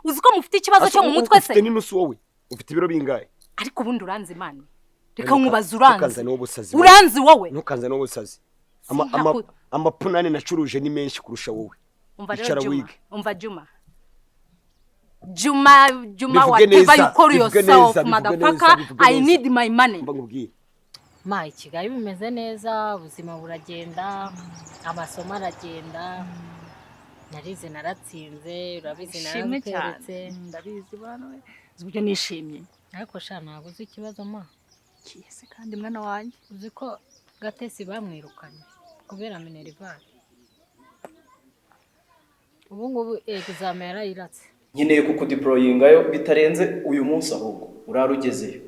uzi ko mufite ikibazo cyo mu mutwe se ufite n'inusu wowe ufite ibiro bingahe ariko ubundi uranzi imana reka nkubaza uranzi wowe ntukanze n'ubusazi amapunani nacuruje ni menshi kurusha wowe icara wige umva Juma whatever you call yourself motherfucker I need my money ma Kigali bimeze neza ubuzima buragenda amasomo aragenda narize naratsinze urabizi narabiteretse ndabizi bana we zibyo nishimye ariko sha ntabwo uzi ikibazo ma kiyese kandi mwana wanjye uzi ko Gatesi bamwirukanye kubera minerivare ubu ngubu examen yarayiratse nkeneye kukudeployingayo bitarenze uyu munsi ahubwo urarugezeyo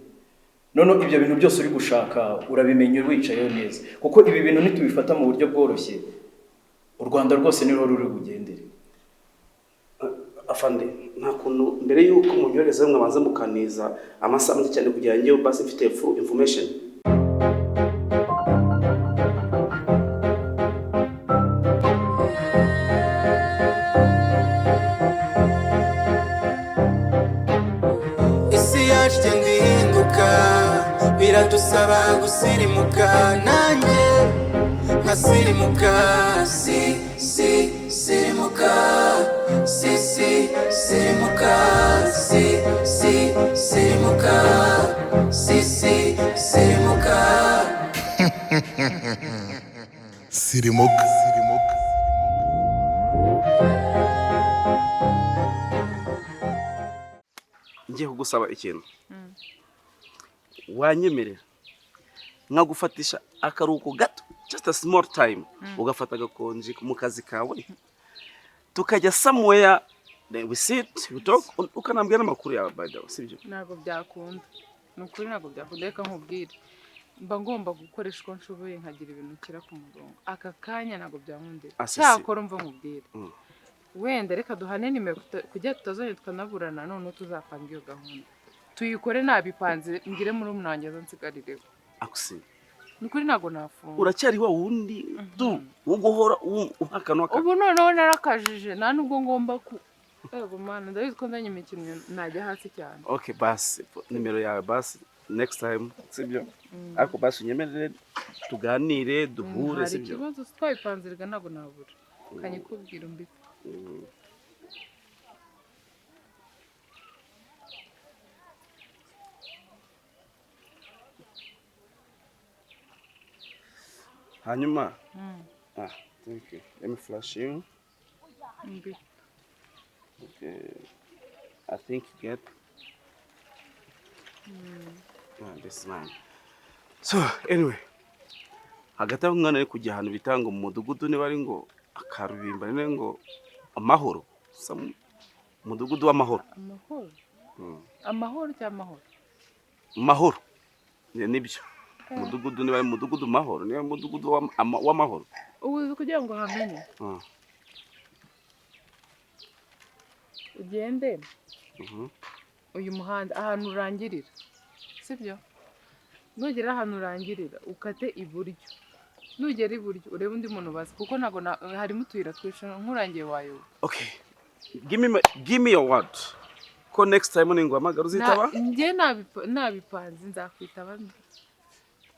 none ibyo bintu byose uri gushaka urabimenye wicayeyo neza kuko ibi bintu nitubifata mu buryo bworoshye u Rwanda rwose ni ruri bugendere afande nta kuntu mbere yuko munyoreza mwabanza mukaniza amasaha cyane kugira ngo basi mfite full information biradusaba gusirimuka nanjye nkasirimuka sirimuka sirimuka sirimuka sirimuka sirimuka ngiye kugusaba ikintu wanyemerera nkagufatisha akaruko gato just a small time ugafata gakonje mu kazi kawe tukajya somewhere we sit we talk ukanambwira amakuru yawe by the way sibyo ntabwo byakunda nukuri ntabwo byakunda reka nkubwire mba ngomba gukoresha uko nshoboye nkagira ibintu kira ku murongo aka kanya ntabwo byankundira cyakora mva nkubwire wenda reka duhane nimero kujya tutazanye tukanaburana none tuzapanga iyo gahunda tuyikore nabipanze ngire muri umunange nsigarire akusi nukuri nago nafunga uracyari wa wundi uguhora uhakano ubu noneho narakajije nta nubwo ngomba ku ego mana ndabizi ko ndanye imikino najya hasi cyane okay basi nimero yawe basi next time sibyo ariko basi unyemerere tuganire duhure sibyo ikibazo twabipanzirwa nago nabura kanyikubwira mbi hanyuma thank you let me flash you okay I think you get this man so anyway hagati aho umwana ari kujya ahantu bitanga mu mudugudu niba ari ngo akarubimba ni ngo amahoro mudugudu w'amahoro amahoro cy'amahoro mahoro nibyo mudugudu niba mudugudu mahoro niba mudugudu w'amahoro ubuze kugira ngo hamenye ugende uyu muhanda ahantu urangirira sibyo nugera ahantu urangirira ukate iburyo nugera iburyo urebe undi muntu bazi kuko nago harimo utuyira twinshi nkurangiye wayo okay give me your word ko next time ningo amagara uzitaba nge nabipanze nzakwitaba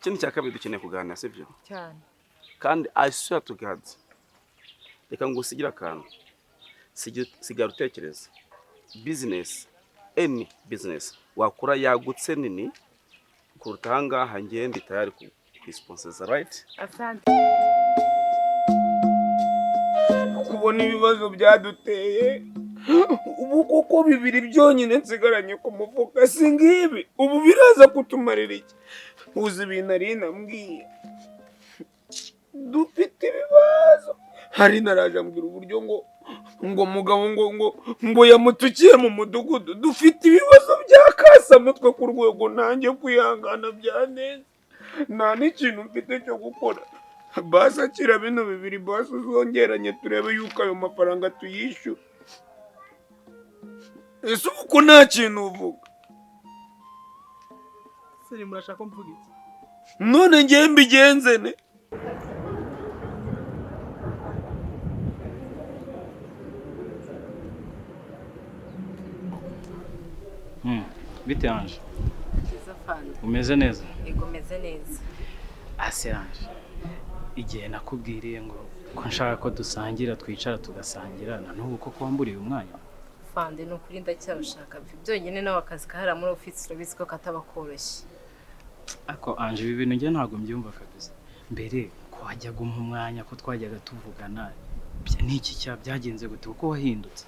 kintu cya kabiri dukeneye kuganira sibyo cyane kandi I swear to God reka ngo usigira akantu sigara utekereza business any business wakura yagutse nini kuruta hangaha ngiye ndi tayari ku sponsors right asante kubona ibibazo byaduteye ubu koko bibiri byonyine nsigaranye ku mufuka singibi ubu biraza kutumarira iki uzi ibintu ari nambwiye dufite ibibazo hari naraje ambwira uburyo ngo mugabo ngo yamutukiye mu mudugudu dufite ibibazo byakasa mutwe ku rwego nanjye kwihangana byaneze nta n'ikintu mfite cyo gukora basi akira bino bibiri basi uzongeranye turebe yuko ayo mafaranga tuyishyura ese ubu ko nta kintu uvuga siri murashaka mvuga iki none ngiye mbigenze ne Bite Ange? Kiza fandi. Umeze neza? Yego meze neza. Ase Ange. Igihe nakubwiriye ngo ko nshaka ko dusangira twicara tugasangira na n'ubu ko kwamburiye umwanya. Fandi no kuri ndacyabashaka. Byonyine nawe akazi kahara muri office urabizi ko kataba koroshye. Ako Ange ibi bintu nge ntago mbyumva kabisa. Mbere ko wajyaga umwanya ko twajyaga tuvugana. Ni iki cya byagenze gute uko wahindutse?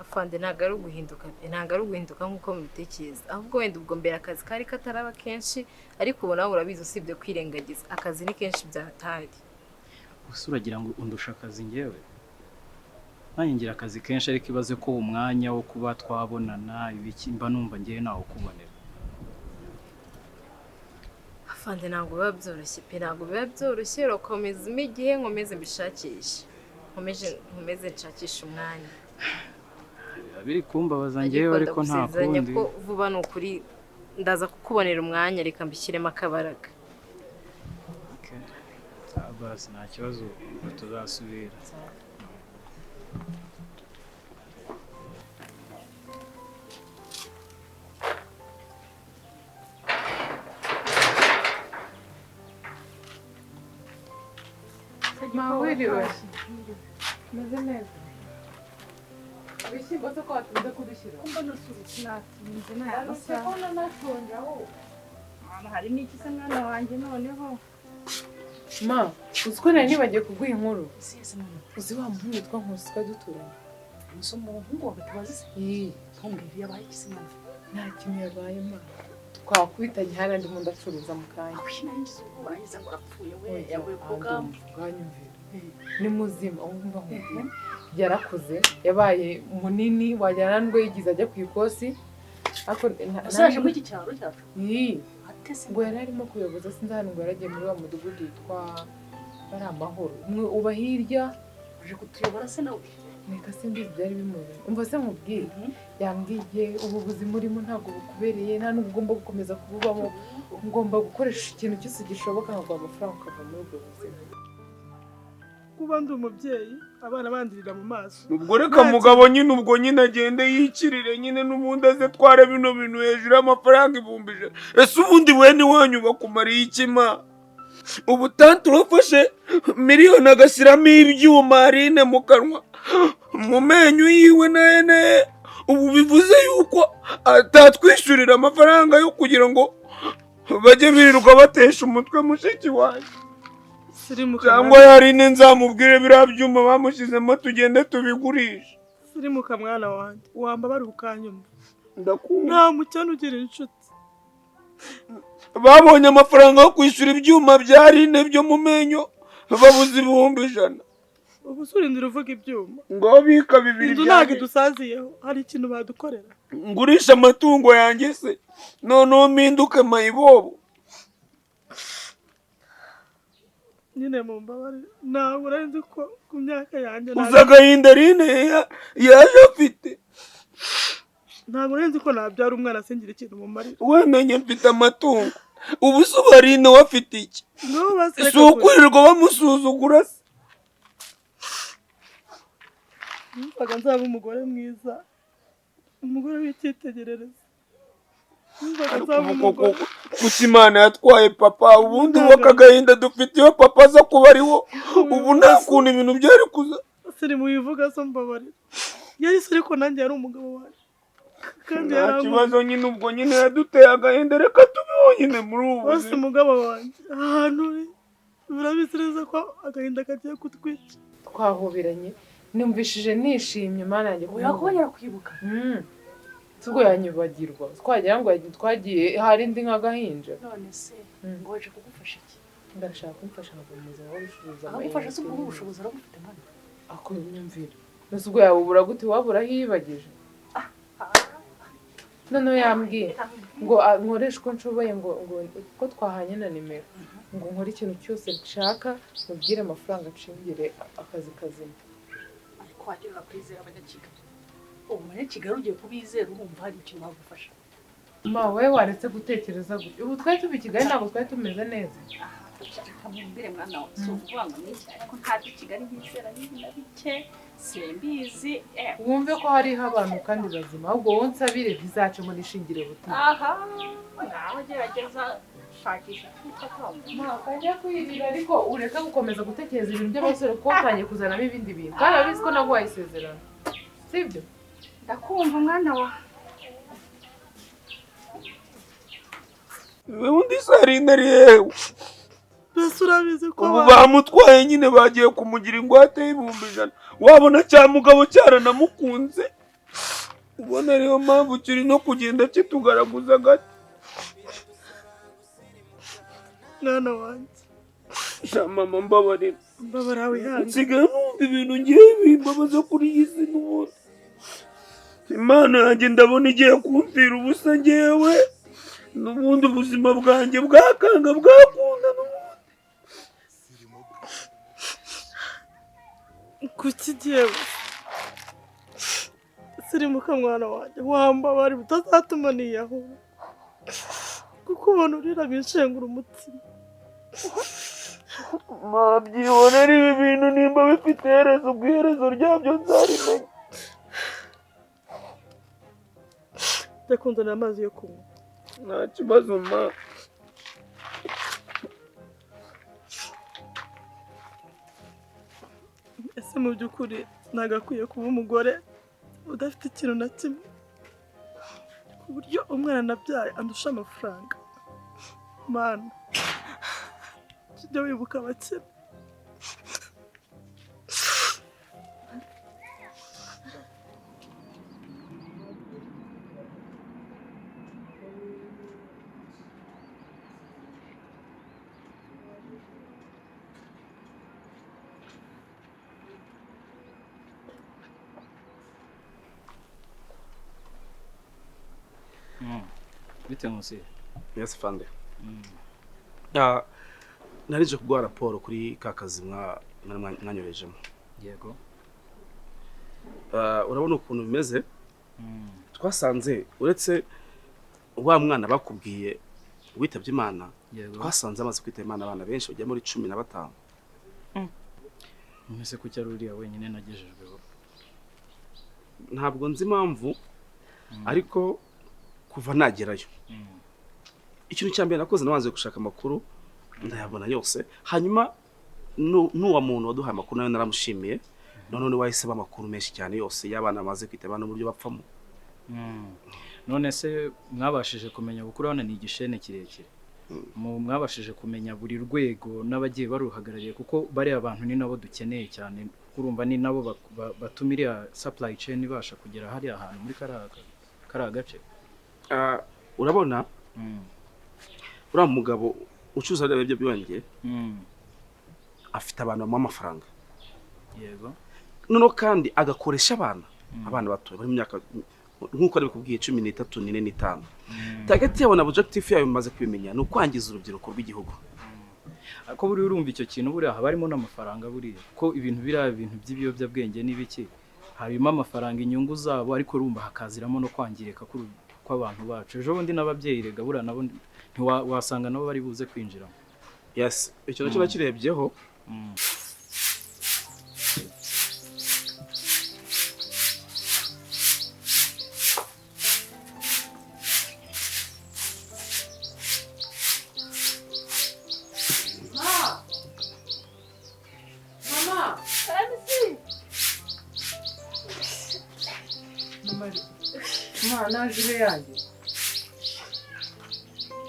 Afande ntago ari uguhinduka ntago ari uguhinduka nkuko mubitekereza ahubwo wenda ubwo mbere akazi kari kataraba kenshi ariko ubu nawe urabizi usibye kwirengagiza akazi ni kenshi byatari gusa uragira ngo undusha akazi ngewe nanjye ngira akazi kenshi ariko ibaze ko umwanya wo kuba twabonana ibiki mba numva ngewe nawo kubonera Afande ntago biba byoroshye pe ntago biba byoroshye urakomeza igihe nkomeze mbishakisha nkomeze nshakisha umwanya biri kumbabaza ngewe ariko nta kundi ko vuba no kuri ndaza kukubonera umwanya reka mbishyiremo akabaraga okay basi nta kibazo tuzasubira Mawiriwe meze neza Abishyimbo se ko watunze kudushyira kumba nusubitse natinze n'amasaha ko nashonje aho hari n'iki se mwana wanjye noneho ma uzi ko nari nibagiye kuguha inkuru uzi wa muhungu witwa Nkusi twari duturanye umusore umuhungu wawe tubazi se ntumbwire yabaye iki se mwana nta kintu yabaye ma twakubitanye hariya ndimo ndacuruza mu kanya nanjye ubayize ngo urapfuye we yavuye ku rugamba bwanyumvira ni muzima wumva nk'uko yarakuze yabaye munini wajyana n'ubwo yigize ajya ku ikosi uzaje muri iki cyaro cyacu ngo yari arimo kuyoboza sinzi hano ngo yaragiye muri wa mudugudu witwa bari amahoro uba hirya uje kutuyobora se nawe reka simbizi byari bimeze umva se nkubwire yambwiye ubu buzima urimo ntabwo bukubereye nta n'ubwo ugomba gukomeza kububamo ugomba gukoresha ikintu cyose gishoboka nkaguha amafaranga ukava muri ubwo buzima kuba ndi umubyeyi abana bandirira mu maso ubwo reka mugabo nyine ubwo nyine agende yikirire nyine n'ubundi aze tware bino bintu hejuru y'amafaranga 1000 ese ubundi wene wanyu bakumariye ikima ubu tantu urafashe miliyoni agashyiramo ibyuma arine mu kanwa mu menyo yiwe nene ubu bivuze yuko atatwishyurira amafaranga yo kugira ngo bajye birirwa batesha umutwe mushiki wanjye cyangwa yari nzamubwire biriya byuma bamushyizemo tugende tubigurisha sirimuka mwana wanjye wamba bari ukanyuma ndakunda nta mucyano ugira inshuti babonye amafaranga yo kwishyura ibyuma bya rine byo mu menyo babuze 100,000 ubu surindira uvuga ibyuma ngo bika 2 inzu ntabwo idusaziyeho hari ikintu badukorera ngurisha amatungo yanjye se noneho mpinduke mayibobo nyine mu mbabare ntabwo urenze ko ku myaka yanjye uza agahinda rine yaje afite ntabwo urenze ko nabyara umwana asingira ikintu mu marira wemenye mfite amatungo ubu se ubarine wafite iki si ukurirwa bamusuzugura se numvaga nzaba umugore mwiza umugore w'icyitegererezo kuki Imana yatwaye papa ubundi uwo kagahinda dufite iyo papa aza kuba ariwo ubu nta kuntu ibintu byari kuza siri mubivuga so mbabarira yari se ariko nanjye yari umugabo wanjye kandi nta kibazo nyine ubwo nyine yaduteye agahinda reka tubeho nyine muri ubu bose umugabo wanjye ahantu urabizi neza ko agahinda kagiye kutwica twahoberanye numvishije nishimye Imana yanjye yakongera kwibuka Tugo yanyibagirwa twagira ngo twagiye hari ndi nk'agahinja none se ngo waje kugufasha iki ndashaka kumfasha nkakomeza aho ucuruza agufasha se ubwo ubushobozi aragufite mwana ako nyumvira nose ubwo yabubura gute wabura hibagije none yambwiye ngo nkoreshe uko nshoboye ngo ko twahanye na nimero ngo nkore ikintu cyose nshaka mubwire amafaranga nshingire akazi kazima ariko wagira kwizera abanyakigali ubu abanyakigali ugiye kubizera urumva hari ikintu bagufasha ma we waretse gutekereza gutyo ubu twari tuba i Kigali ntabwo twari tumeze neza kamubwire mwana wawe si ukuvuga ngo ni iki ariko ntabwo i Kigali bizera n'ibintu bike simbizi wumve ko hariho abantu kandi bazima ahubwo wowe nsabire bizacemo n'ishingire buti aha nawe gerageza shakisha ntakajya kwirira ariko ureka gukomeza gutekereza ibintu by'abasore kuko utangiye kuzanamo ibindi bintu kandi urabizi ko naguhaye isezerano sibyo ndakumva mwana wa undi Sarina ari yewe mbese urabizi ko ubu bamutwaye nyine bagiye kumugira ingwate y'ibihumbi 100 wabona cya mugabo cyaranamukunze ubona ariyo mpamvu kiri no kugenda kitugaraguza gato mwana wanjye mama mbabarira mbabara wihanga nsigaye numva ibintu ngiye bimbabaza kuri iyi si n'ubundi Imana yanjye ndabona igiye kumvira ubusa ngewe n'ubundi ubuzima bwanjye bwakanga bwakunda n'ubundi kuki jyewe sirimuka mwana wanjye wambabari utazatuma niyahura kuko ubona urira bishengura umutima mabyibonera ibi bintu nimba bifite iherezo ubwo iherezo ryabyo nzarimenya ndakundana amazi yo kunywa nta kibazo ma ese mu by'ukuri nagakwiye kuba umugore udafite ikintu na kimwe ku buryo umwana nabyaye andusha amafaranga mana ujya wibuka abakene bite Nkusi? Yes fande. Narije kuguha raporo kuri ka kazi mwanyorejemo. Yego. Urabona ukuntu bimeze? Twasanze uretse wa mwana bakubwiye witabye Imana, twasanze amaze kwitaba Imana abana benshi bajya muri 15. Mwese ku cyaruriya wenyine nagejejweho. Ntabwo nzi impamvu ariko kuva nagerayo. Ikintu cyambere nakoze nabanze gushaka amakuru ndayabona yose. Hanyuma n'uwa muntu waduhaye amakuru nayo naramushimiye. None wahise bamakuru menshi cyane yose y'abana maze kwitaba n'uburyo bapfamo. None se mwabashije kumenya bukurana ni igishene kirekire. Mwabashije kumenya buri rwego n'abagiye baruhagarariye kuko bari abantu ni nabo dukeneye cyane. Urumva ni nabo batumira supply chain ibasha kugera hari ahantu muri karaga gace. Urabona uriya mugabo ucuza ibyo byongeye afite abantu bamuha amafaranga. Yego. Noneho kandi agakoresha abana bato bari mu myaka nk'uko ari bikubwiye 13 4 5. Target yabo na objective yayo bimaze kwimenya no kwangiza urubyiruko rw'igihugu. Ako buri urumva icyo kintu buri aha barimo n'amafaranga buri ko ibintu ibintu by'ibiyobyabwenge n'ibiki harimo amafaranga inyungu zabo ariko urumva hakaziramo no kwangirika kw'abantu bacu. Ejo bundi n'ababyeyi rega bura nabo ntiwasanga nabo bari buze kwinjiramo. Yes, icyo nacyo nakirebyeho. naje yanjye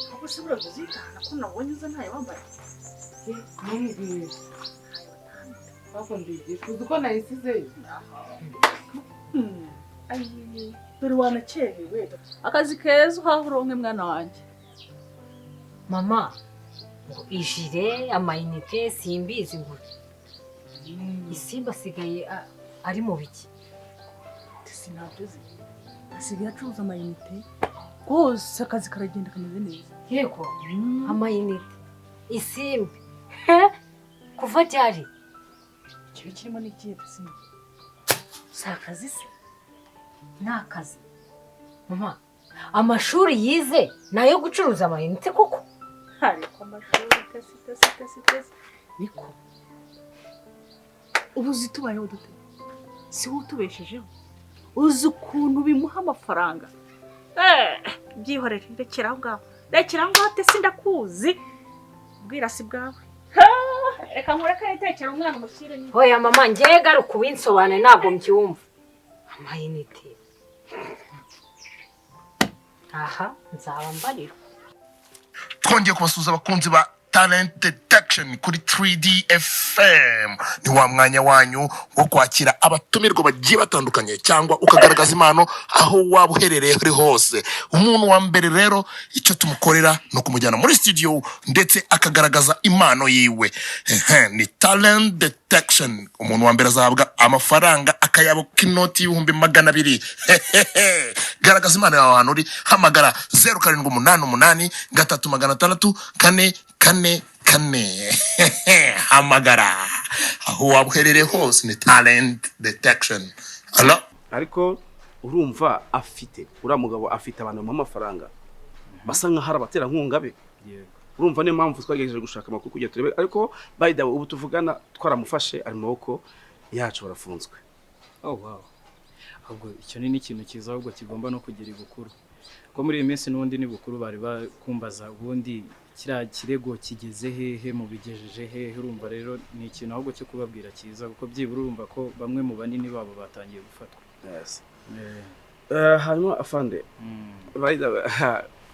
ahubwo se burazitana ko nabonye uza ntayo wambaye ntumbwire bakundiye kuzi ko nayisizeyo dore wanakerewe akazi keza uhahuronke mwana wanjye mama ngo ijire amayinite simbizi ngo isimba asigaye ari mu biki sinabyoze asigaye acuruza amayinite rwose akazi karagenda kameze neza yego amayinite isimba kuva ryari ikibi kirimo n'ikihe dusimba si akazi se ni akazi mama amashuri yize ni ayo gucuruza amayinite koko ariko amashuri tesi niko ubu zitubayeho dute si wowe utubeshejeho uzi ukuntu bimuha amafaranga byihorere rekera aho ngaho ate sindakuzi ubwirasi bwawe reka nkureke nitekera umwana umushyire nyine hoya mama njye garuka ubinsobanure ntabwo mbyumva amayinite aha nzaba mbarira twongeye kubasuhuza abakunzi ba Talent Detection kuri 3D FM. Ni wa mwanya wanyu wo kwakira abatumirwa bagiye batandukanye cyangwa ukagaragaza impano aho waba uherereye uri hose. Umuntu wa mbere rero icyo tumukorera no kumujyana muri studio ndetse akagaragaza impano yiwe. Ni Talent Detection. Umuntu wa mbere azahabwa amafaranga akayabuka inoti y'ibihumbi 200. Garagaza impano yawe ahantu uri, hamagara 0788 3600 kane hamagara aho waba uherereye hose. Ni Talent Detection. Hello? Ariko urumva afite uriya mugabo afite abantu mu mafaranga basa nka hari abaterankunga be. Urumva niyo mpamvu twagerageje gushaka amakuru kugira turebe, ariko by the way ubu tuvugana twaramufashe ari mu maboko yacu barafunzwe. Oh wow. Ahubwo icyo ni ikintu cyiza ahubwo kigomba no kugira ibukuru. Ko muri iyi minsi n'undi ni bukuru bari bakumbaza ubundi kira kirego kigeze hehe mu bigejeje hehe. Urumva rero ni ikintu ahubwo cyo kubabwira cyiza kuko byibura urumva ko bamwe mu banini babo batangiye gufatwa. Yes. Hanyuma afande. By the way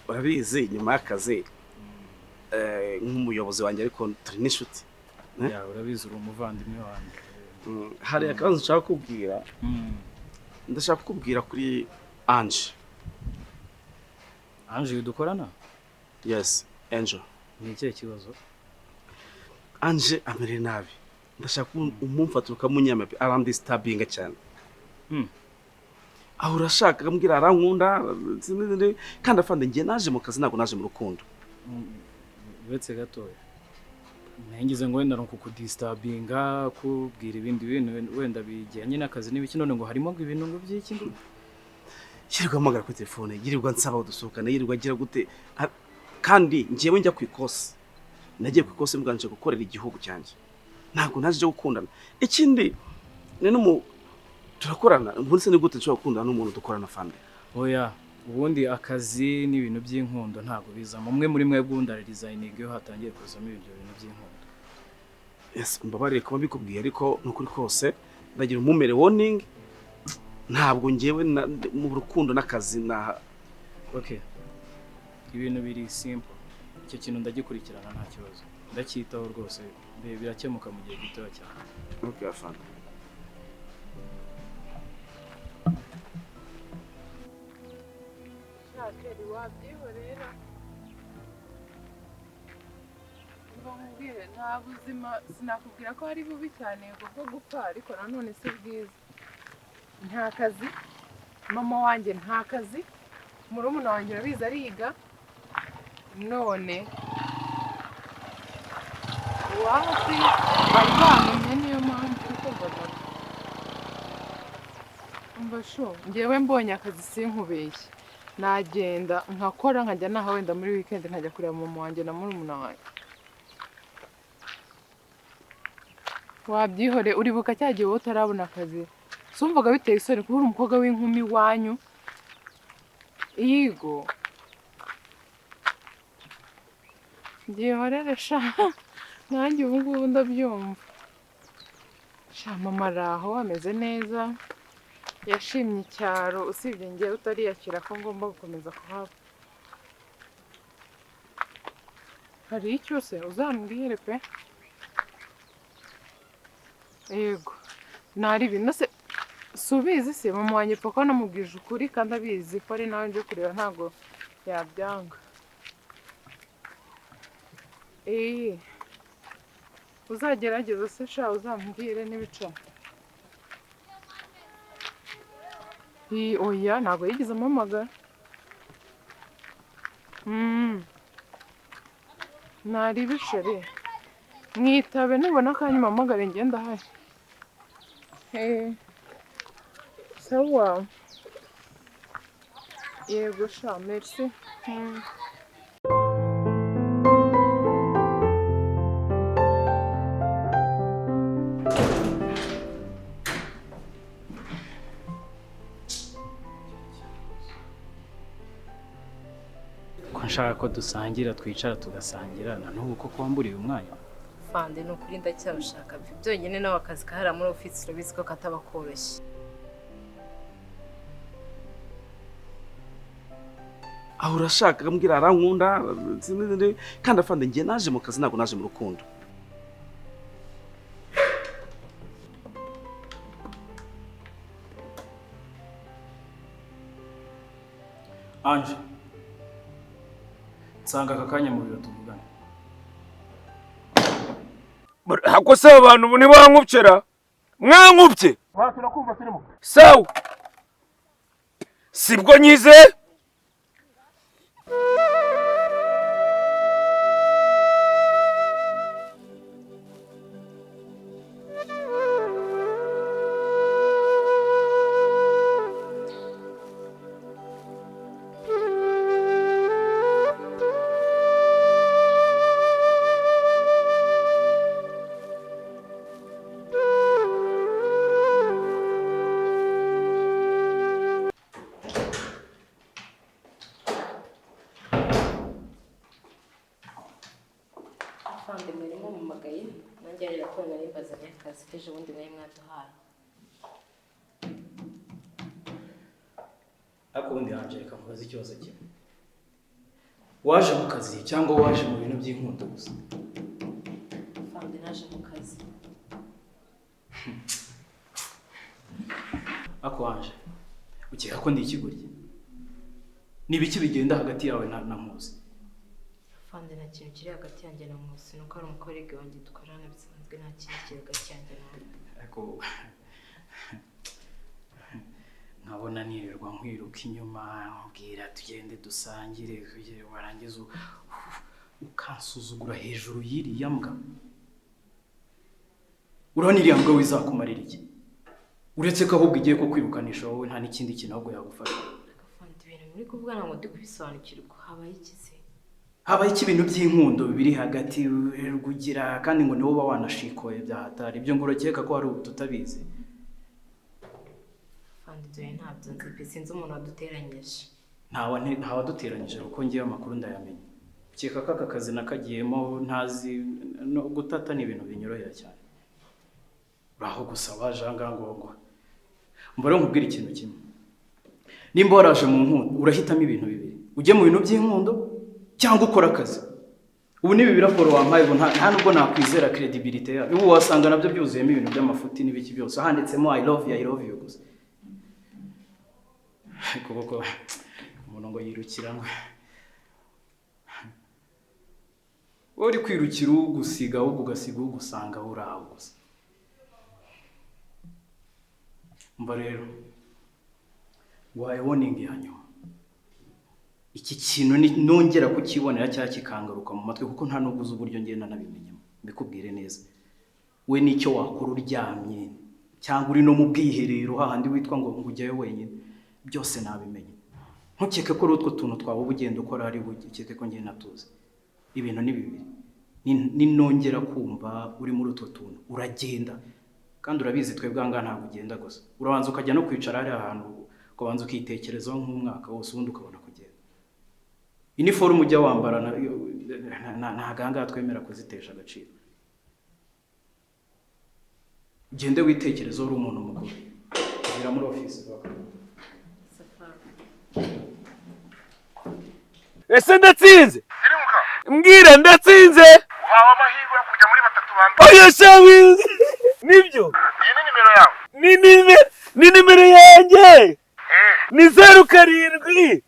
urabizi nyuma y'akazi nk'umuyobozi wanjye ariko turi n'inshuti. Ya urabizi uri umuvandimwe wanjye. Hari akazi nshaka kubwira. Ndashaka kubwira kuri Ange. Ange dukorana? Yes, Angel. Ni ikihe kibazo? Ange amere nabi. Ndashaka umumfata ukamunyama arandisturbing cyane. Aho urashaka ambwira arankunda kandi afande ngiye naje mu kazi ntago naje mu rukundo. Uretse gatoya. Nangize ngo wenda kukudisturbinga kubwira ibindi bintu wenda bijyanye n'akazi n'ibiki none ngo harimo ibintu ngo by'iki ngo yirirwa amagara kuri telefone yirirwa nsaba udusohokana yirirwa agira gute kandi ngiyewe njya ku ikosi nagiye ku ikosi mbwanje gukorera igihugu cyanjye ntago naje gukundana ikindi nene turakorana mbunse ni gute nshobora gukundana n'umuntu dukorana fande. Oya ubundi akazi n'ibintu by'inkundo ntago biza mumwe muri mwe bwunda designing yo hatangiye kuzamo ibyo bintu by'inkundo. Yes mbabarire kuba bikubwiye ariko nukuri kose ndagira umumere warning ntabwo ngiyewe mu rukundo n'akazi na okay ibintu biri simple icyo kintu ndagikurikirana nta kibazo ndacyitaho rwose birakemuka mu gihe gito cyane. Okay afande. Shakeri wabyihorera mbamubwire nta buzima sinakubwira ko ari bubi cyane bwo gupfa ariko nanone si bwiza. Nta kazi mama wanjye nta kazi murumuna wanjye urabizi ariga none wapi bari bamenye niyo mpamvu kuko mbona mbasho ngewe mbonye akazi sinkubeshye nagenda nkakora nkajya naho wenda muri weekend nkajya kureba mama wanjye na murumuna wanjye. Wabyihore uribuka cyagiye wowe utarabona akazi sumvaga biteye isoni kuba uri umukobwa w'inkumi wanyu yigo byihorere sha nanjye ubu ngubu ndabyumva sha mama araho ameze neza yashimye icyaro usibye ngewe utariyakira ko ngomba gukomeza kuhaba. Hari icyo se uzambwire pe? Yego nari ibintu se subizi se mama wanjye pako namubwije ukuri kandi abizi ko ari nawe nje kureba ntago yabyanga. Uzagerageza se sha uzambwire n'ibica. Oya ntago yigeze amamagara. Nari bishore mwitabe nubona akanya mamagare ngenda hari. Sawa yego sha merci. nshaka ko dusangira twicara tugasangira na n'ubu koko wamburiye umwanya Fande ni ukuri ndacyabishaka byonyine nawe akazi kahara muri office urabizi ko kataba koroshye aho urashaka mbwira arankunda kandi afande ngiye naje mu kazi ntabwo naje mu rukundo Anje nsanga aka kanya mu biro tuvugana hako se abantu ubu ntibankupyera mwankupye sawa sibwo nyize Fande murimo mumagaye nanjye rero ko nari mbazanye akazi keje ubundi nayo mwaduhaye ariko ubundi Anje reka mubaze ikibazo kimwe waje mu kazi cyangwa waje mu bintu by'inkundo gusa Fande naje mu kazi ako Anje ukeka ko ndi ikigoryi nibiki bigenda hagati yawe na Nkusi Fande nta kintu kiri hagati yanjye na Nkusi nuko ari umukorege wanjye dukorana bisanzwe nta kintu kiri hagati yanjye nawe ariko nkabona nirirwa nkwiruka inyuma nkubwira tugende dusangire kugira warangiza ukansuzugura hejuru y'iriya mbwa urabona iriya mbwa wizakumarira iki uretse ko ahubwo igiye ko kwirukanisha wowe nta n'ikindi kintu ahubwo yagufasha Fande ibintu muri kuvuga ntabwo ndi kubisobanukirwa habaye iki se habaye iki ibintu by'inkundo biri hagati rugira kandi ngo niwo uba wanashikoye byahatari ibyo ngo urakeka ko hari tutabizi Fande dore ntabyo nzi pe sinzi umuntu waduteranyije ntawaduteranyije kuko ngiye amakuru ndayamenya ukeka ko aka kazi nakagiyemo ntazi no gutata ni ibintu binyorohera cyane uraho gusa waje ahangaha ngo mbere nkubwira ikintu kimwe nimba waraje mu nkundo urahitamo ibintu bibiri ujye mu bintu by'inkundo cyangwa ukora akazi ubu nibi biraporo wampaye ubu nta nubwo nakwizera credibility yawe ubu wasanga nabyo byuzuyemo ibintu by'amafuti n'ibiki byose handitsemo I love you gusa kuko umuntu ngo yirukira ngo uri kwirukira ugusiga ahubwo ugasiga ugusanga uraho gusa mba rero warning yanyu iki kintu nongera kukibonera cyangwa kikangaruka mu matwi kuko nta nubwo uzi uburyo ngenda nabimenyemo mbikubwire neza we nicyo wakora uryamye cyangwa uri no mu bwiherero hahandi witwa ngo ujyayo wenyine byose nabimenye ntukeke ko utwo tuntu twaba ubugenda ukora ari bukeke ko ngenda natuze ibintu ni bibiri ninongera kumva uri muri utwo tuntu uragenda kandi urabizi twebwe anga ntabwo ugenda gusa urabanza ukajya no kwicara hari ahantu ukabanza ukitekerezaho nk'umwaka wose ubundi ukabona kugenda uniform ujya wambara nta ganga twemera kuzitesha agaciro ugende witekerezaho uri umuntu mukuru gira muri office ese ndatsinze mbwira ndatsinze uhawe amahirwe yo kujya muri batatu bambere oya shawi nibyo iyi ni nimero yawe ni nimero yanjye ni 07